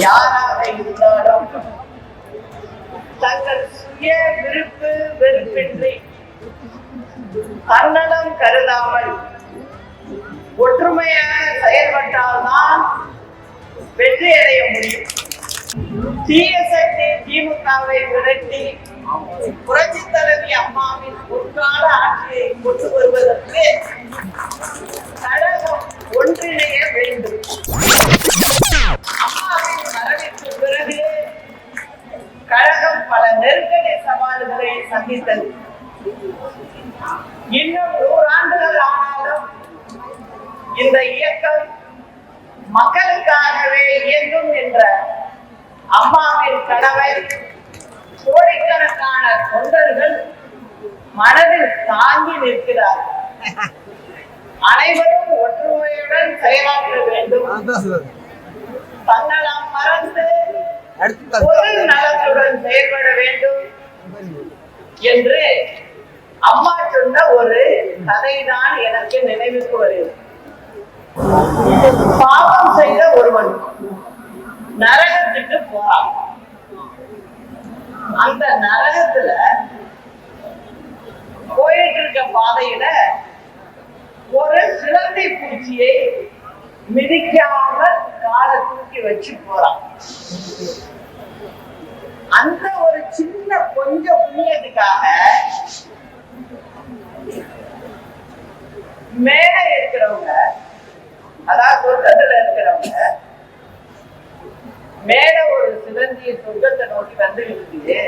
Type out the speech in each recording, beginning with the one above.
யாராக இருந்தாலும் தங்கள் சுய விருப்பு வெறுப்பின்றி தன்னலம் கருதாமல் ஒற்றுமையாக செயல்பட்டால்தான் வெற்றி அடைய முடியும். தீய சக்தி திமுகவை விரட்டி புரட்சி தலைவி அம்மாவின் பொற்கால ஆட்சியை கொண்டு வருவதற்கு கழகம் ஒன்றிணைய வேண்டும். அம்மாவின் மரணத்திற்கு பிறகு கழகம் பல நெருக்கடி சவால்களை சந்தித்தது. இன்னும் 100 ஆண்டுகள் ஆனாலும் இந்த இயக்கம் மக்களுக்காகவே இயங்கும் என்ற அம்மாவின் கனவை கோடிக்கணக்கான தொண்டர்கள் மனதில் தாங்கி நிற்கிறார்கள். அனைவரும் ஒற்றுமையுடன் செயலாற்ற வேண்டும், தன்னலம் மறந்து பொது நலத்துடன் செயல்பட வேண்டும் என்று அம்மா சொன்ன ஒரு கதைதான் எனக்கு நினைவுக்கு வருகிறது. பாவம் செய்த ஒருவன் நரகத்துக்கு போறான். அந்த நரகத்துல போயிட்டு இருக்க பாதையில ஒரு சிலந்தி பூச்சியை மிதிக்காம காலை தூக்கி வச்சு போறான். அந்த ஒரு சின்ன கொஞ்சம் புண்ணியத்துக்காக மேல இருக்கிறவங்க, அதாவது சொர்க்கத்துல இருக்கிறவங்க, மேல ஒரு சிலந்திய சொர்க்கத்தை நோக்கி வந்து இருக்குது.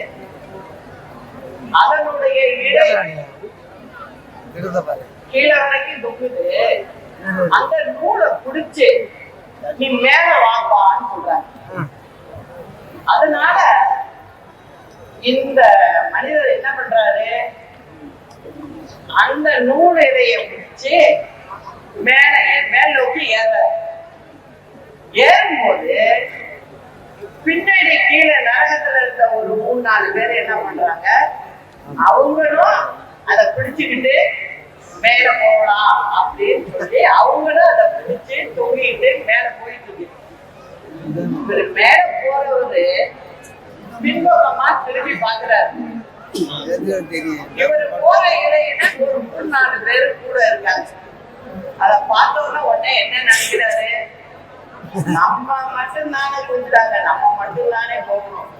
அதனுடைய இடை கீழே வரைக்கும் தொங்குது. அந்த நூலை பிடிச்சு நீ மேல வாப்பான்னு சொல்றாங்க. அதனால இந்த மனிதர் என்ன பண்றாரு, அந்த நூல் இதைய பிடிச்சு மேல் நோக்கி ஏறும்போது பின்னாடி கீழே நரகத்துல இருந்த ஒரு 3-4 பேர் என்ன பண்றாங்க, அவங்களும் அதை பிடிச்சுக்கிட்டு மேல போகலாம் அப்படின்னு சொல்லி அவங்களும் அதை பிடிச்சு தொங்கிட்டு மேல போயிட்டு இருக்கு. மேல போறவரு பின்பக்கமா திரும்பி பாக்குறாரு. இவரு போற இடையில ஒரு 3-4 பேரு கூட இருக்காங்க. அத பார்த்தோன்னா உடனே என்ன நினைக்கிறாரு, நம்ம மட்டும்தானே கொடுத்தாங்க, நம்ம மட்டும்தானே போகணும்,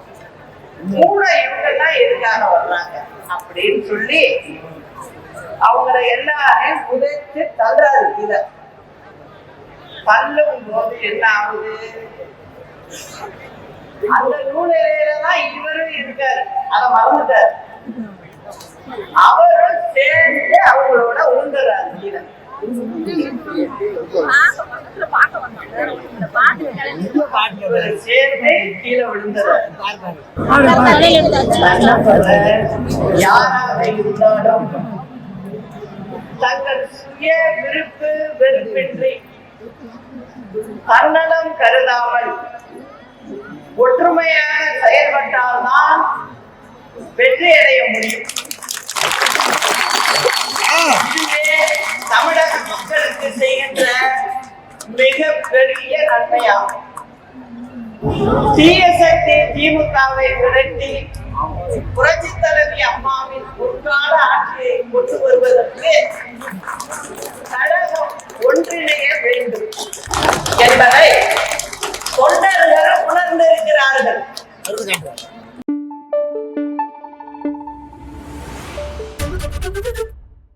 கூட இவங்கெல்லாம் எதுக்காக வர்றாங்க அப்படின்னு சொல்லி அவங்களை எல்லாரையும் உதைச்சு தள்ளுறாரு. இத தள்ளும் போது என்ன ஆகுது, அந்த நூலையிலதான் இவரும் இருக்காரு, அதை மறந்துட்டாரு. அவரும் சேர்ந்து அவங்களோட உழுந்துறாரு கீழே. சேர்ந்து கீழே விழுந்துறாரு. யாராக இருந்தாலும் தங்கள் சுய விருப்பு வெறுப்பின்றி தன்னலம் கருதாமல் ஒற்றுமையாக செயல்பட்டால்தான் வெற்றி அடைய முடியும். இதுவே தமிழக மக்களுக்கு செய்கின்ற மிகப்பெரிய நன்மையாகும். தீய சக்தி திமுகவை விரட்டி புரட்சி தலைவி அம்மாவின் பொற்கால ஆட்சியை கொண்டு வருவதற்கு கழகம் ஒன்றிணைய வேண்டும் என்பதை தொண்டர்கள் உணர்ந்திருக்கிறார்கள்.